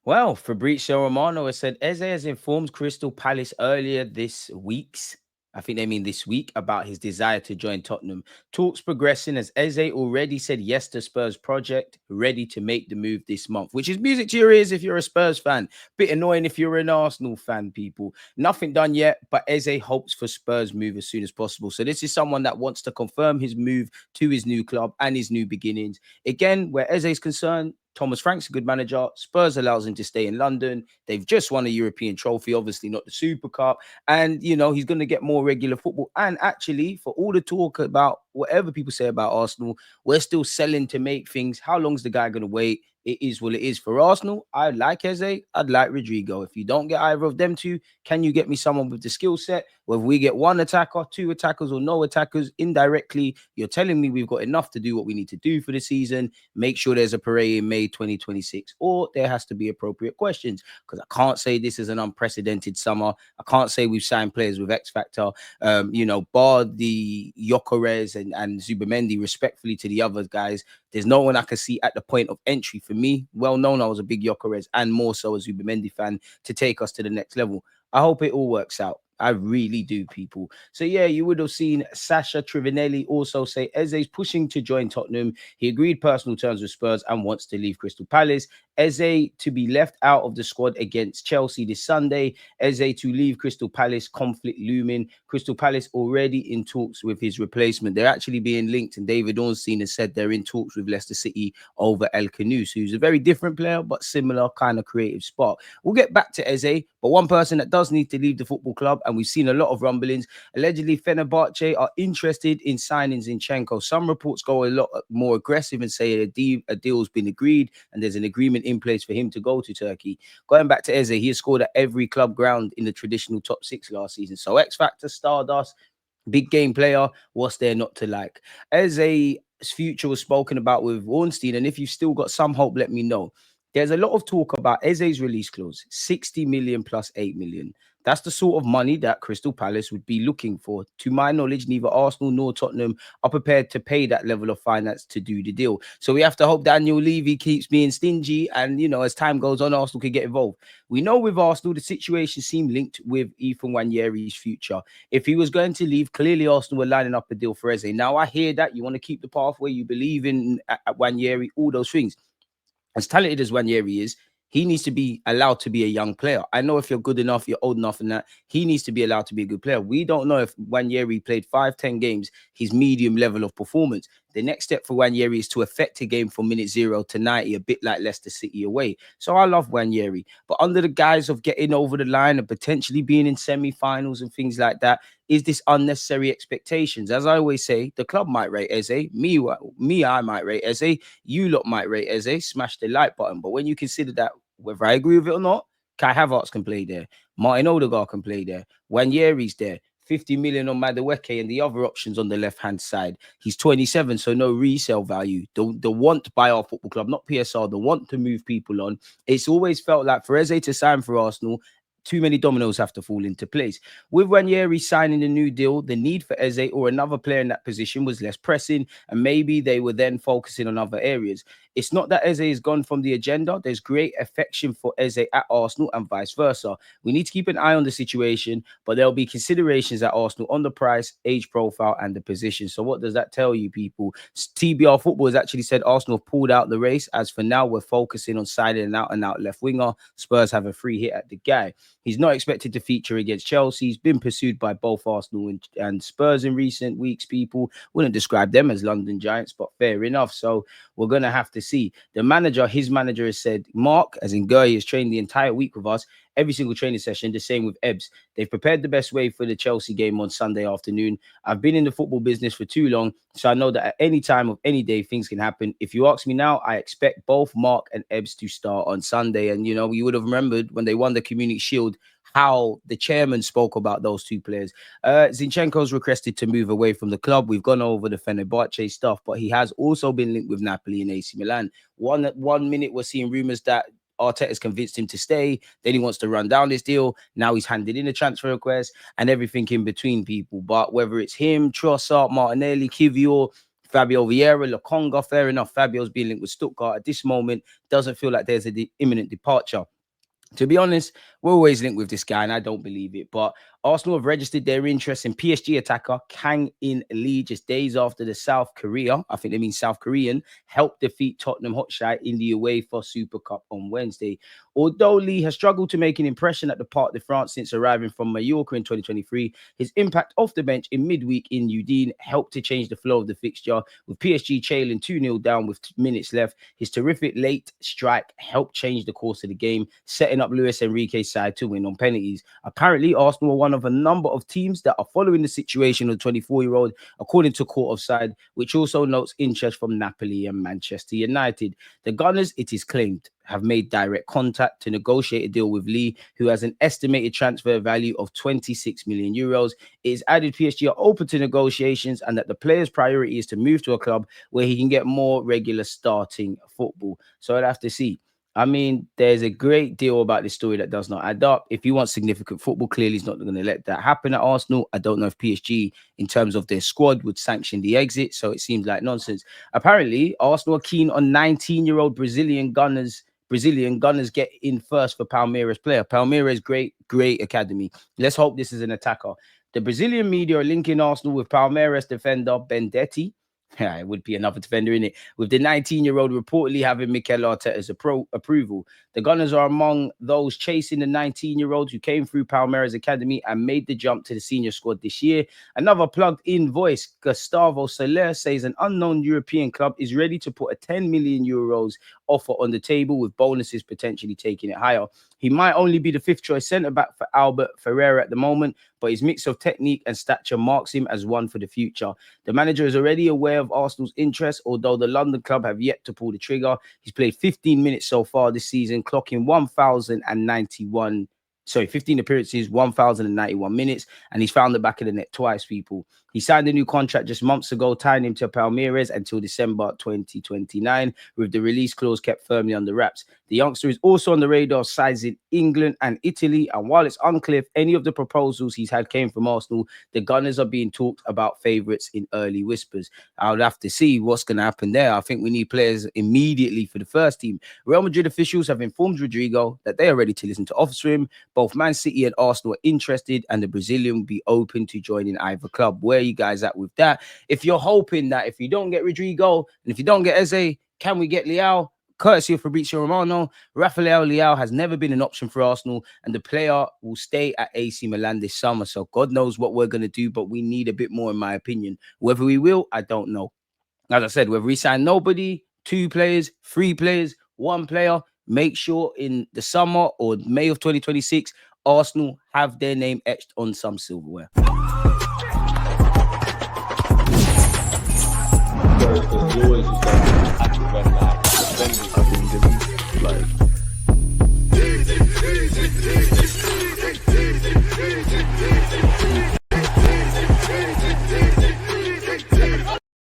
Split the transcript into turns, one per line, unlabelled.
Well, Fabrizio Romano has said Eze has informed Crystal Palace earlier this week's. I think they mean this week about his desire to join Tottenham. Talks progressing as Eze already said yes to Spurs project, ready to make the move this month, which is music to your ears if you're a Spurs fan. Bit annoying if you're an Arsenal fan, people. Nothing done yet, but Eze hopes for Spurs move as soon as possible. So this is someone that wants to confirm his move to his new club and his new beginnings. Again, where Eze is concerned, Thomas Frank's a good manager. Spurs allows him to stay in London. They've just won a European trophy, obviously not the Super Cup. And, he's going to get more regular football. And actually, for all the talk about whatever people say about Arsenal, we're still selling to make things. How long's the guy going to wait? It is what it is. For Arsenal, I like Eze. I'd like Rodrigo. If you don't get either of them two, can you get me someone with the skill set? Whether we get one attacker, two attackers, or no attackers, indirectly, you're telling me we've got enough to do what we need to do for the season. Make sure there's a parade in May 2026, or there has to be appropriate questions, because I can't say this is an unprecedented summer. I can't say we've signed players with X Factor. Bar the Gyökeres and Zubimendi, respectfully to the other guys, there's no one I can see at the point of entry for me. Well known, I was a big Gyökeres and more so a Zubimendi fan to take us to the next level. I hope it all works out. I really do, people. So, yeah, you would have seen Sasha Trivinelli also say Eze's pushing to join Tottenham. He agreed personal terms with Spurs and wants to leave Crystal Palace. Eze to be left out of the squad against Chelsea this Sunday. Eze to leave Crystal Palace, conflict looming. Crystal Palace already in talks with his replacement. They're actually being linked, and David Ornstein has said they're in talks with Leicester City over El Khanous, who's a very different player, but similar kind of creative spot. We'll get back to Eze, but one person that does need to leave the football club, and we've seen a lot of rumblings, allegedly Fenerbahce are interested in signing Zinchenko. Some reports go a lot more aggressive and say a deal's been agreed and there's an agreement in place for him to go to Turkey. Going back to Eze, he has scored at every club ground in the traditional top six last season. So X Factor, Stardust, big game player, what's there not to like? Eze's future was spoken about with Ornstein, and if you've still got some hope, let me know. There's a lot of talk about Eze's release clause, 60 million plus 8 million. That's the sort of money that Crystal Palace would be looking for. To my knowledge, neither Arsenal nor Tottenham are prepared to pay that level of finance to do the deal. So we have to hope Daniel Levy keeps being stingy, and as time goes on, Arsenal can get involved. We know with Arsenal, the situation seemed linked with Ethan Nwaneri's future. If he was going to leave, clearly Arsenal were lining up a deal for Eze. Now I hear that you want to keep the pathway, you believe in at Nwaneri, all those things. As talented as Nwaneri is, he needs to be allowed to be a young player. I know if you're good enough, you're old enough, and that he needs to be allowed to be a good player. We don't know if Nwaneri played 5-10 games, his medium level of performance. The next step for Nwaneri is to affect a game from minute 0 to 90, a bit like Leicester City away. So I love Nwaneri, but under the guise of getting over the line and potentially being in semi-finals and things like that, is this unnecessary expectations? As I always say, the club might rate Eze, I might rate Eze, you lot might rate Eze, smash the like button. But when you consider that, whether I agree with it or not, Kai Havertz can play there, Martin Odegaard can play there, Nwaneri's there, 50 million on Madueke and the other options on the left-hand side. He's 27, so no resale value. The want to buy our football club, not PSR, the want to move people on. It's always felt like for Eze to sign for Arsenal, too many dominoes have to fall into place. With Nwaneri signing the new deal, the need for Eze or another player in that position was less pressing, and maybe they were then focusing on other areas. It's not that Eze is gone from the agenda. There's great affection for Eze at Arsenal and vice versa. We need to keep an eye on the situation, but there'll be considerations at Arsenal on the price, age profile, and the position. So what does that tell you, people? TBR Football has actually said Arsenal have pulled out the race. As for now, we're focusing on signing an out-and-out left winger. Spurs have a free hit at the guy. He's not expected to feature against Chelsea. He's been pursued by both Arsenal and Spurs in recent weeks, people. Wouldn't describe them as London Giants, but fair enough. So we're going to have to see. His manager has said, Mark, as in Gurry, has trained the entire week with us, every single training session, the same with Ebbs. They've prepared the best way for the Chelsea game on Sunday afternoon. I've been in the football business for too long, so I know that at any time of any day, things can happen. If you ask me now, I expect both Mark and Ebbs to start on Sunday. And, you would have remembered when they won the Community Shield, how the chairman spoke about those two players. Zinchenko's requested to move away from the club. We've gone over the Fenerbahce stuff, but he has also been linked with Napoli and AC Milan. One minute we're seeing rumours that Arteta's convinced him to stay. Then he wants to run down this deal. Now he's handed in a transfer request and everything in between, people. But whether it's him, Trossard, Martinelli, Kivior, Fabio Vieira, Lokonga, fair enough. Fabio's being linked with Stuttgart at this moment. Doesn't feel like there's an imminent departure. To be honest, we're always linked with this guy, and I don't believe it. But Arsenal have registered their interest in PSG attacker Kang-In Lee just days after the South Korea, I think they mean South Korean, helped defeat Tottenham Hotspur in the UEFA Super Cup on Wednesday. Although Lee has struggled to make an impression at the Parc de France since arriving from Mallorca in 2023, his impact off the bench in midweek in Udine helped to change the flow of the fixture, with PSG trailing 2-0 down with minutes left. His terrific late strike helped change the course of the game, setting up Luis Enrique's side to win on penalties. Apparently, Arsenal are one of a number of teams that are following the situation of the 24-year-old, according to Court of Side, which also notes interest from Napoli and Manchester United. The Gunners, it is claimed, have made direct contact to negotiate a deal with Lee, who has an estimated transfer value of 26 million euros. It is added PSG are open to negotiations and that the player's priority is to move to a club where he can get more regular starting football. So I'd have to see. I mean, there's a great deal about this story that does not add up. If you want significant football, clearly he's not going to let that happen at Arsenal. I don't know if PSG, in terms of their squad, would sanction the exit. So it seems like nonsense. Apparently, Arsenal are keen on 19-year-old Brazilian Gunners get in first for Palmeiras player. Palmeiras, great academy. Let's hope this is an attacker. The Brazilian media are linking Arsenal with Palmeiras defender Bendetti. Yeah, it would be another defender in it, with the 19-year-old reportedly having Mikel Arteta's approval. The Gunners are among those chasing the 19-year-old who came through Palmeiras Academy and made the jump to the senior squad this year. Another plugged-in voice, Gustavo Soler, says an unknown European club is ready to put a 10 million euros offer on the table, with bonuses potentially taking it higher. He might only be the fifth-choice centre-back for Albert Ferreira at the moment, but his mix of technique and stature marks him as one for the future. The manager is already aware of Arsenal's interest, although the London club have yet to pull the trigger. He's played 15 minutes so far this season, clocking 15 appearances, 1,091 minutes, and he's found the back of the net twice, people. He signed a new contract just months ago, tying him to Palmeiras until December 2029, with the release clause kept firmly under wraps. The youngster is also on the radar of sides in England and Italy, and while it's unclear if any of the proposals he's had came from Arsenal, the Gunners are being talked about favourites in early whispers. I would have to see what's going to happen there. I think we need players immediately for the first team. Real Madrid officials have informed Rodrigo that they are ready to listen to offers for him. Both Man City and Arsenal are interested, and the Brazilian will be open to joining either club. Where are you guys at with that? If you're hoping that if you don't get Rodrigo and if you don't get Eze, can we get Leao? Courtesy of Fabrizio Romano, Rafael Leao has never been an option for Arsenal, and the player will stay at AC Milan this summer. So God knows what we're going to do, but we need a bit more, in my opinion. Whether we will, I don't know. As I said, whether we sign nobody, 2 players, 3 players, 1 player, make sure in the summer or May of 2026, Arsenal have their name etched on some silverware.
First,